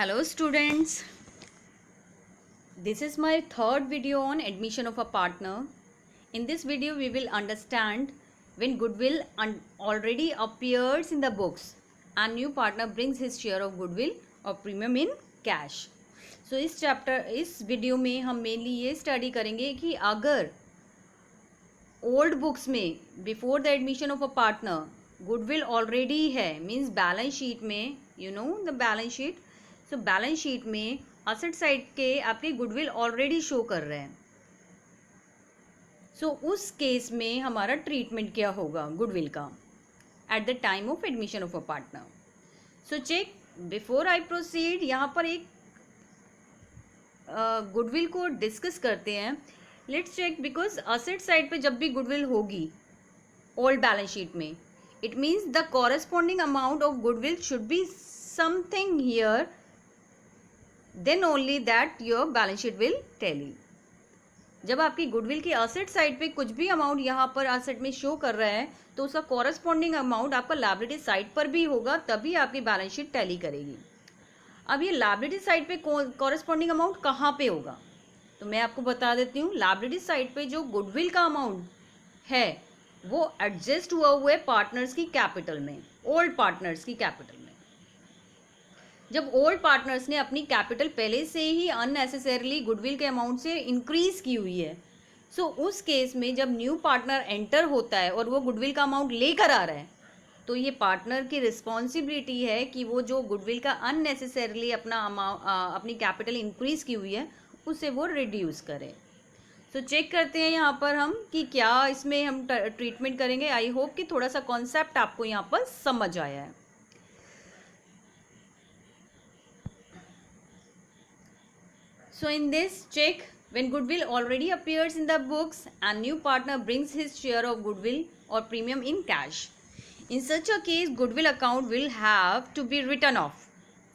Hello students, this is my third video on admission of a partner. In this video we will understand when goodwill already appears in the books and new partner brings his share of goodwill or premium in cash. So इस video में हम mainly ये study करेंगे कि अगर old books में before the admission of a partner goodwill already है means balance sheet में the balance sheet. So balance sheet में असेट साइड के आपके गुडविल ऑलरेडी शो कर रहे हैं. सो उस केस में हमारा ट्रीटमेंट क्या होगा गुडविल का at the time of admission of a partner. So check before I proceed, यहाँ पर एक गुडविल को डिस्कस करते हैं. Let's check because asset side पे जब भी गुडविल होगी ओल्ड बैलेंस शीट में, it means the corresponding amount of goodwill should be something here, then only that your balance sheet will tell you. जब आपकी गुडविल की असेट साइड पे कुछ भी अमाउंट यहाँ पर असेट में शो कर रहा है तो उसका कॉरेस्पॉन्डिंग अमाउंट आपका लायबिलिटी साइड पर भी होगा, तभी आपकी बैलेंस शीट टैली करेगी. अब ये लायबिलिटी साइड पे कॉरेस्पॉन्डिंग अमाउंट कहाँ पे होगा तो मैं आपको बता देती हूँ. लायबिलिटी साइड पे जो गुडविल का अमाउंट है वो एडजस्ट हुए पार्टनर्स की कैपिटल में, ओल्ड पार्टनर्स की कैपिटल में. जब ओल्ड पार्टनर्स ने अपनी कैपिटल पहले से ही अननेसेसरीली गुडविल के अमाउंट से इंक्रीज की हुई है, सो उस केस में जब न्यू पार्टनर एंटर होता है और वो गुडविल का अमाउंट लेकर आ रहा है तो ये पार्टनर की रिस्पॉन्सिबिलिटी है कि वो जो गुडविल का अननेसेसरीली अपनी कैपिटल इंक्रीज की हुई है उसे वो रिड्यूस करें. सो चेक करते हैं यहाँ पर हम कि क्या इसमें हम ट्रीटमेंट करेंगे. आई होप कि थोड़ा सा कॉन्सेप्ट आपको यहाँ पर समझ आया है. So in this check, when goodwill already appears in the books and new partner brings his share of goodwill or premium in cash, in such a case goodwill account will have to be written off.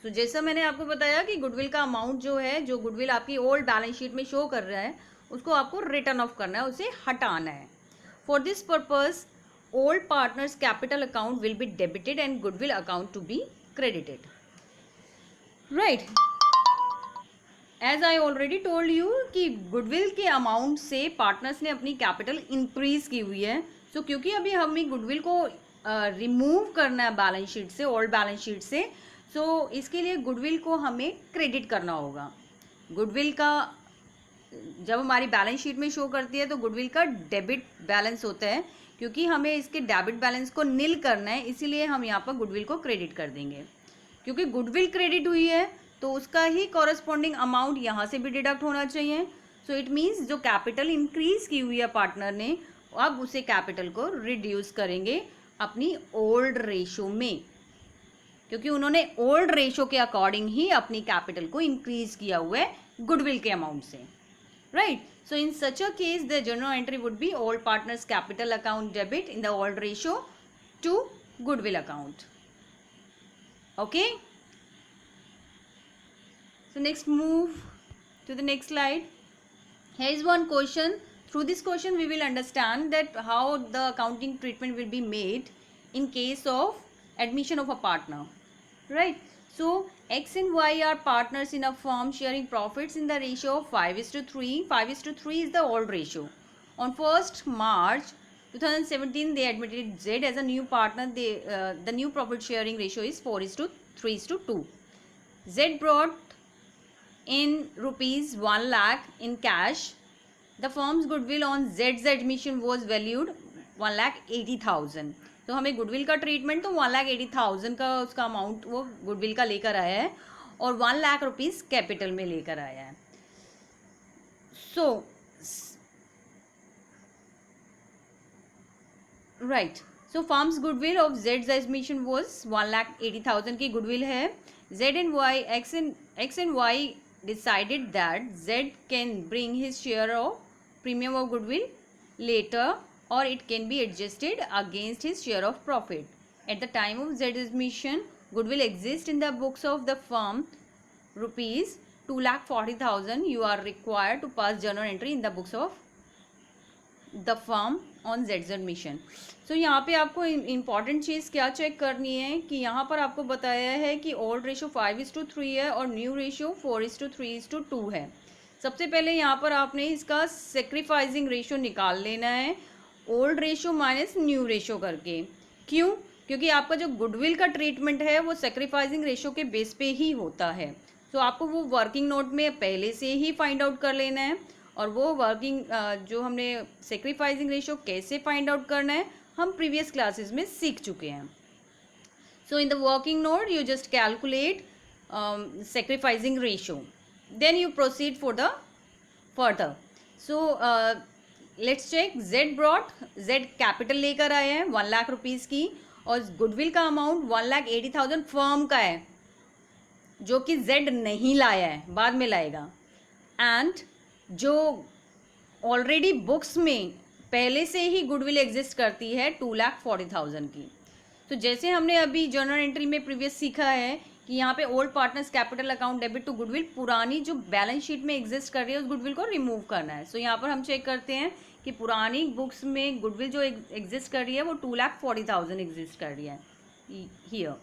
तो जैसा मैंने आपको बताया कि goodwill का amount जो है, जो गुडविल आपकी ओल्ड बैलेंस शीट में शो कर रहा है उसको आपको रिटर्न ऑफ करना है, उसे हटाना है. For this purpose old partners capital account will be debited and goodwill account to be credited. Right, as I already told you कि गुडविल के अमाउंट से पार्टनर्स ने अपनी कैपिटल इंक्रीज की हुई है. सो क्योंकि अभी हमें गुडविल को रिमूव करना है बैलेंस शीट से, ओल्ड बैलेंस शीट से, सो इसके लिए गुडविल को हमें क्रेडिट करना होगा. गुडविल का जब हमारी बैलेंस शीट में शो करती है तो गुडविल का डेबिट बैलेंस होता है, क्योंकि हमें इसके डेबिट बैलेंस को नील करना है, इसीलिए हम यहाँ पर गुडविल को क्रेडिट कर देंगे. क्योंकि गुडविल क्रेडिट हुई है तो उसका ही कॉरेस्पॉन्डिंग अमाउंट यहाँ से भी डिडक्ट होना चाहिए. सो इट मीन्स जो कैपिटल इंक्रीज की हुई है पार्टनर ने, अब उसे कैपिटल को रिड्यूस करेंगे अपनी ओल्ड रेशो में, क्योंकि उन्होंने ओल्ड रेशो के अकॉर्डिंग ही अपनी कैपिटल को इंक्रीज किया हुआ है गुडविल के अमाउंट से. Right, so in such a case the general entry would be old partners capital account debit in the old ratio two goodwill account. Okay, so next move to the next slide. Here is one question. Through this question we will understand that how the accounting treatment will be made in case of admission of a partner. Right, so X and Y are partners in a firm sharing profits in the ratio of 5:3. 5:3 is the old ratio. On 1st March 2017 they admitted Z as a new partner. The new profit sharing ratio is 4:3:2. Z brought in rupees 1 lakh in cash. The firm's goodwill on Z's admission was valued 1,80,000. तो हमें goodwill का treatment तो 1,80,000 का उसका amount वो goodwill का लेकर आया है और 1 लाख रुपीज़ कैपिटल में लेकर आया है. So right, so firm's goodwill of Z's admission was 1,80,000 की गुडविल है. Z and Y, X and Y decided that Z can bring his share of premium of goodwill later, or it can be adjusted against his share of profit. At the time of Z's admission, goodwill exists in the books of the firm rupees 2,40,000. You are required to pass journal entry in the books of the firm on ZZ mission. सो यहाँ पे आपको important चीज़ क्या check करनी है कि यहाँ पर आपको बताया है कि ओल्ड रेशो 5:3 है और न्यू रेशो 4:3:2 है। सबसे पहले यहाँ पर आपने इसका सेक्रीफाइसिंग रेशो निकाल लेना है, old ratio minus new ratio करके। क्यों? क्योंकि आपका जो गुडविल का ट्रीटमेंट है वो सेक्रीफाइसिंग रेशो के बेस पे ही होता है। तो आपको वो वर्किंग नोट में पहले से ही फाइंड आउट कर लेना है, और वो वर्किंग जो हमने सेक्रीफाइसिंग रेशो कैसे फाइंड आउट करना है हम प्रीवियस क्लासेस में सीख चुके हैं। So in the working note you just calculate sacrificing ratio, then you proceed for the further. So let's check, Z brought, Z capital लेकर आए हैं 1 लाख रुपीज़ की, और गुडविल का अमाउंट 1,80,000 फर्म का है जो कि Z नहीं लाया है, बाद में लाएगा। एंड जो ऑलरेडी बुक्स में पहले से ही गुडविल एग्जिस्ट करती है 2,40,000 की। तो जैसे हमने अभी जर्नल एंट्री में प्रीवियस सीखा है कि यहाँ पे old partners capital account debit to goodwill, पुरानी जो बैलेंस शीट में एग्जिस्ट कर रही है उस गुडविल को रिमूव करना है। सो यहाँ पर हम चेक करते हैं कि पुरानी बुक्स में गुडविल जो एग्जिस्ट कर रही है वो 2,40,000 एग्जिस्ट कर रही है हियर।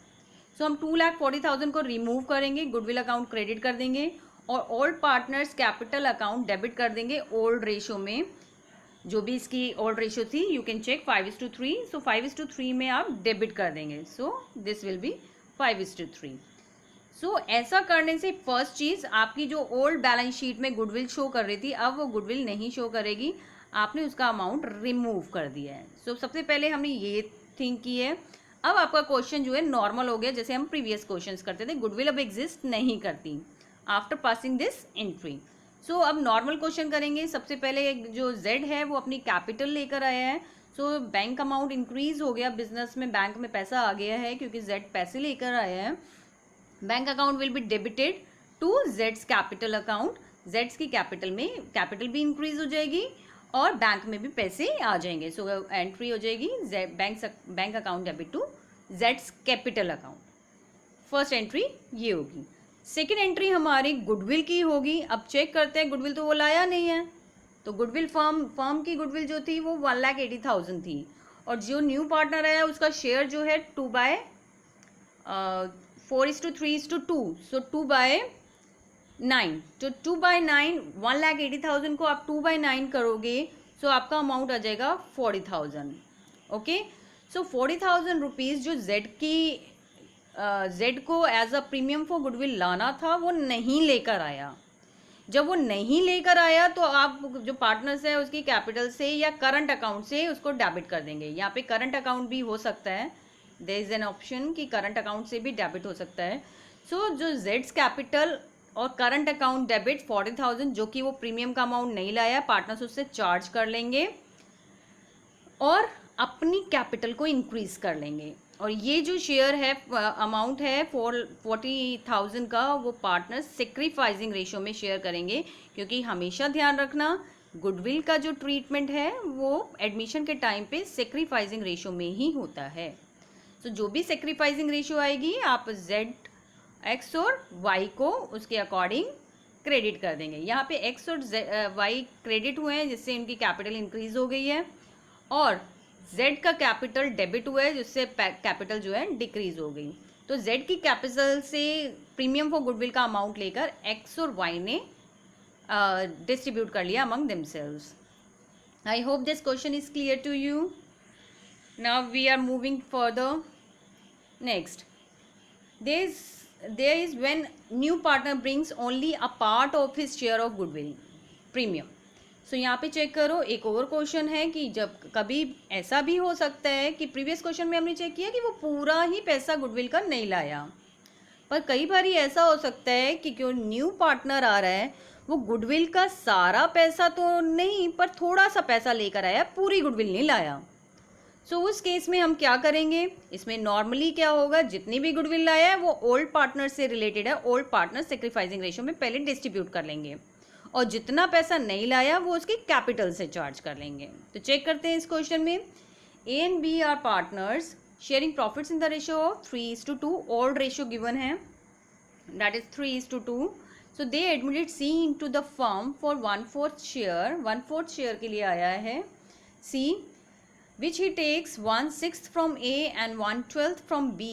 सो हम 2,40,000 को रिमूव करेंगे, गुडविल अकाउंट क्रेडिट कर देंगे और old partners capital account debit कर देंगे ओल्ड रेशो में, जो भी इसकी ओल्ड रेशो थी। यू कैन चेक 5:3, सो 5:3 में आप डेबिट कर देंगे। So this will be 5:3। सो ऐसा करने से फर्स्ट चीज़, आपकी जो ओल्ड बैलेंस शीट में गुडविल शो कर रही थी अब वो गुडविल नहीं शो करेगी, आपने उसका अमाउंट रिमूव कर दिया है। सो सबसे पहले हमने ये थिंक की है। अब आपका क्वेश्चन जो है नॉर्मल हो गया, जैसे हम प्रीवियस क्वेश्चंस करते थे, गुडविल अब एग्जिस्ट नहीं करती आफ्टर पासिंग दिस एंट्री। सो अब नॉर्मल क्वेश्चन करेंगे। सबसे पहले जो Z है वो अपनी कैपिटल लेकर आया है। सो बैंक अमाउंट इंक्रीज हो गया, बिजनेस में बैंक में पैसा आ गया है क्योंकि Z पैसे लेकर आया है। Bank account will be debited to Z's capital account. Z's की कैपिटल में कैपिटल भी इंक्रीज हो जाएगी और बैंक में भी पैसे आ जाएंगे। सो एंट्री हो जाएगी bank account debit to Z's capital account. First entry ये होगी। सेकेंड एंट्री हमारी गुडविल की होगी। अब चेक करते हैं, गुडविल तो वो लाया नहीं है, तो गुडविल फर्म की गुडविल जो थी वो 1,80,000 थी, और जो न्यू पार्टनर आया उसका शेयर जो है 4:3:2, सो 2/9। तो 2/9 1,80,000 को आप 2/9 करोगे, सो आपका अमाउंट आ जाएगा 40,000। ओके, सो 40,000 रुपीज़ जो Z को as a premium for goodwill लाना था वो नहीं लेकर आया। जब वो नहीं लेकर आया तो आप जो पार्टनर्स है उसकी कैपिटल से या करंट अकाउंट से उसको डेबिट कर देंगे। यहाँ पे करंट अकाउंट भी हो सकता है, देयर इज एन ऑप्शन कि करंट अकाउंट से भी डेबिट हो सकता है। सो जो Z's कैपिटल और करंट अकाउंट डेबिट 40,000 जो कि वो प्रीमियम का अमाउंट नहीं लाया, पार्टनर्स उससे चार्ज कर लेंगे और अपनी कैपिटल को इंक्रीज कर लेंगे। और ये जो शेयर है अमाउंट है 40,000 का, वो पार्टनर्स सेक्रीफाइसिंग रेशो में शेयर करेंगे, क्योंकि हमेशा ध्यान रखना गुडविल का जो ट्रीटमेंट है वो एडमिशन के टाइम पे सेक्रीफाइसिंग रेशो में ही होता है। तो जो भी सेक्रीफाइसिंग रेशो आएगी आप X और Y को उसके अकॉर्डिंग क्रेडिट कर देंगे। यहाँ पे X और Y क्रेडिट हुए हैं जिससे इनकी कैपिटल इंक्रीज हो गई है, और Z का कैपिटल डेबिट हुआ है जिससे कैपिटल जो है डिक्रीज हो गई। तो Z की कैपिटल से प्रीमियम फॉर गुडविल का अमाउंट लेकर X और Y ने डिस्ट्रीब्यूट कर लिया among themselves. I hope this question is clear to you. Now we are moving further. Next, there is when new partner brings only a part of his share of goodwill premium. सो यहाँ पे check करो, एक और question है कि जब कभी ऐसा भी हो सकता है कि प्रीवियस क्वेश्चन में हमने चेक किया कि वो पूरा ही पैसा गुडविल का नहीं लाया, पर कई बार ऐसा हो सकता है कि क्यों न्यू पार्टनर आ रहा है वो गुडविल का सारा पैसा तो नहीं पर थोड़ा सा पैसा लेकर आया, पूरी गुडविल नहीं लाया। सो उस केस में हम क्या करेंगे, इसमें नॉर्मली क्या होगा, जितनी भी गुडविल लाया है वो ओल्ड पार्टनर से रिलेटेड है, ओल्ड पार्टनर सेक्रीफाइसिंग रेशो में पहले डिस्ट्रीब्यूट कर लेंगे, और जितना पैसा नहीं लाया वो उसकी कैपिटल से चार्ज कर लेंगे। तो चेक करते हैं इस क्वेश्चन में। A and B are partners sharing profits in the ratio of 3:2, old ratio given है that is 3:2। So they admitted C into the firm for 1/4 share, 1/4 share के लिए आया है। C, which he takes 1/6 from A and 1/12 from B.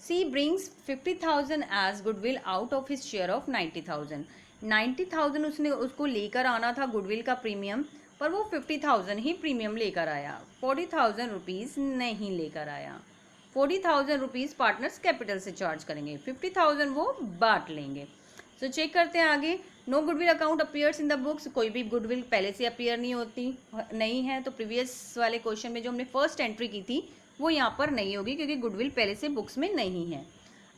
C brings 50,000 as goodwill out of his share of 90,000. 90,000 उसने उसको लेकर आना था गुडविल का प्रीमियम, पर वो 50,000 ही प्रीमियम लेकर आया, 40,000 रुपीज़ नहीं लेकर आया. 40,000 रुपीज़ पार्टनर्स कैपिटल से चार्ज करेंगे, 50,000 वो बांट लेंगे. सो चेक करते हैं आगे. No goodwill account appears in the books. कोई भी गुडविल पहले से अपीयर नहीं है, तो प्रीवियस वाले क्वेश्चन में जो हमने फर्स्ट एंट्री की थी वो यहाँ पर नहीं होगी, क्योंकि गुडविल पहले से बुक्स में नहीं है.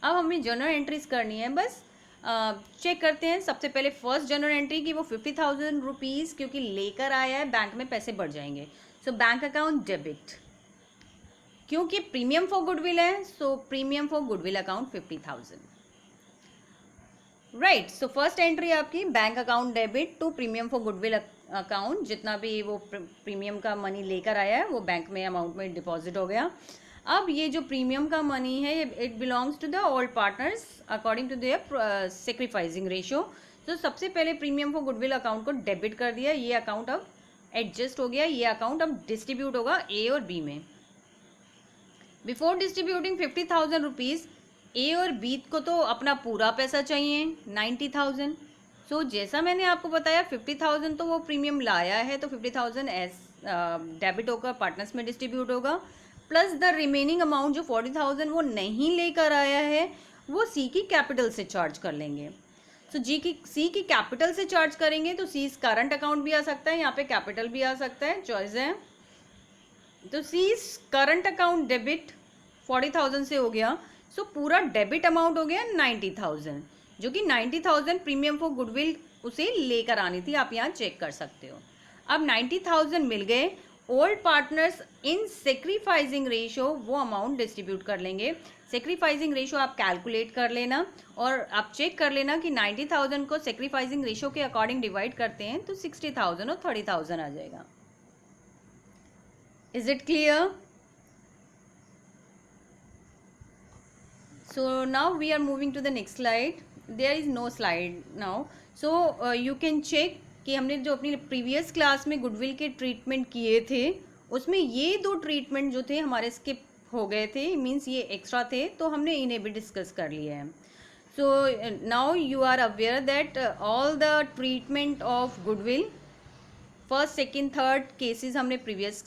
अब हमें जनरल एंट्रीज करनी है. बस चेक करते हैं. सबसे पहले फर्स्ट जनरल एंट्री की वो 50,000 रुपीज़ क्योंकि लेकर आया है, बैंक में पैसे बढ़ जाएंगे. सो बैंक अकाउंट डेबिट, क्योंकि प्रीमियम फॉर गुडविल है, so premium for goodwill account 50,000. Right. So first entry आपकी bank account debit to premium for goodwill account. जितना भी वो प्रीमियम का मनी लेकर आया है वो बैंक में अमाउंट में डिपॉजिट हो गया. अब ये जो प्रीमियम का मनी है it belongs to the all partners according to their sacrificing ratio. तो सबसे पहले प्रीमियम फॉर गुडविल अकाउंट को डेबिट कर दिया. ये अकाउंट अब एडजस्ट हो गया. ये अकाउंट अब डिस्ट्रीब्यूट होगा ए और बी में. बिफोर डिस्ट्रीब्यूटिंग 50,000 रुपीज़, ए और बी को तो अपना पूरा पैसा चाहिए 90,000. सो जैसा मैंने आपको बताया 50,000 तो वो प्रीमियम लाया है, तो 50,000 डेबिट होकर पार्टनर्स में डिस्ट्रीब्यूट होगा, प्लस द रिमेनिंग अमाउंट जो 40,000 वो नहीं लेकर आया है वो सी की कैपिटल से चार्ज कर लेंगे. सो सी की कैपिटल से चार्ज करेंगे तो सी करंट अकाउंट भी आ सकता है, यहाँ पे कैपिटल भी आ सकता है, चॉइस है. तो सी करंट अकाउंट डेबिट 40,000 से हो गया. सो पूरा डेबिट अमाउंट हो गया 90,000, जो कि 90,000 प्रीमियम फॉर गुडविल उसे लेकर आनी थी. आप यहाँ चेक कर सकते हो. अब 90,000 मिल गए. Old partners in sacrificing ratio वो अमाउंट डिस्ट्रीब्यूट कर लेंगे. सेक्रीफाइसिंग रेशियो आप कैलकुलेट कर लेना और आप चेक कर लेना कि 90,000 को सेक्रीफाइसिंग रेशियो के अकॉर्डिंग डिवाइड करते हैं तो 60,000 और 30,000 आ जाएगा. Is it clear? So now we are moving to the next slide. There is no slide now. So you can check कि हमने जो अपनी प्रीवियस क्लास में गुडविल के ट्रीटमेंट किए थे उसमें ये दो ट्रीटमेंट जो थे हमारे स्किप हो गए थे, मीन्स ये एक्स्ट्रा थे, तो हमने इन्हें भी डिस्कस कर लिया है. So now you are aware that all the treatment of goodwill first second third cases हमने प्रीवियस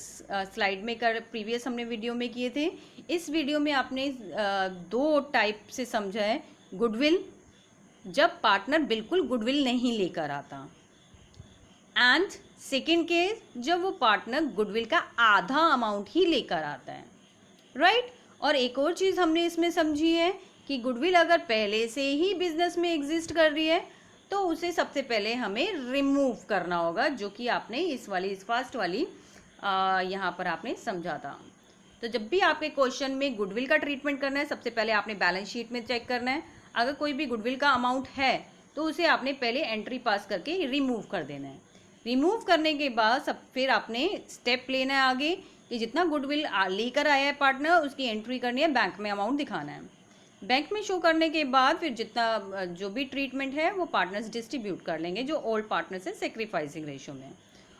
स्लाइड में प्रीवियस हमने वीडियो में किए थे. इस वीडियो में आपने दो टाइप से समझा है. गुडविल जब पार्टनर बिल्कुल गुडविल नहीं लेकर आता, एंड सेकेंड केस जब वो पार्टनर गुडविल का आधा अमाउंट ही लेकर आता है. राइट. और एक और चीज़ हमने इसमें समझी है कि गुडविल अगर पहले से ही बिजनेस में एग्जिस्ट कर रही है तो उसे सबसे पहले हमें रिमूव करना होगा, जो कि आपने इस फर्स्ट वाली यहाँ पर आपने समझा था. तो जब भी आपके क्वेश्चन में गुडविल का ट्रीटमेंट करना है सबसे पहले आपने बैलेंस शीट में चेक करना है. अगर कोई भी गुडविल का अमाउंट है तो उसे आपने पहले एंट्री पास करके रिमूव कर देना है. रिमूव करने के बाद फिर आपने स्टेप लेना है आगे कि जितना गुडविल लेकर आया है पार्टनर उसकी एंट्री करनी है, बैंक में अमाउंट दिखाना है. बैंक में शो करने के बाद फिर जितना जो भी ट्रीटमेंट है वो पार्टनर्स डिस्ट्रीब्यूट कर लेंगे जो ओल्ड पार्टनर्स है सेक्रीफाइसिंग रेशियो में.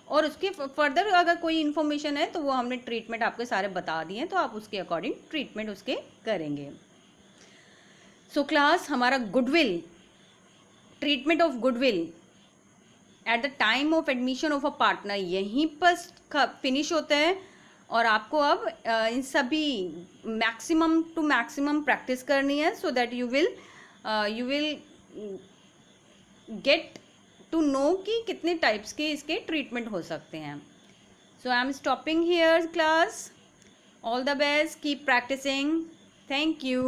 और उसके फर्दर अगर कोई इन्फॉर्मेशन है तो वो हमने ट्रीटमेंट आपके सारे बता दिए हैं, तो आप उसके अकॉर्डिंग ट्रीटमेंट उसके करेंगे. सो क्लास हमारा goodwill treatment of goodwill eight the time of admission of a partner यहीं पर फिनिश होता है. और आपको अब इन सभी मैक्सिमम टू मैक्सिमम प्रैक्टिस करनी है so that you will get to know कि कितने टाइप्स के इसके ट्रीटमेंट हो सकते हैं. So I am stopping here class. All the best, keep practicing. Thank you.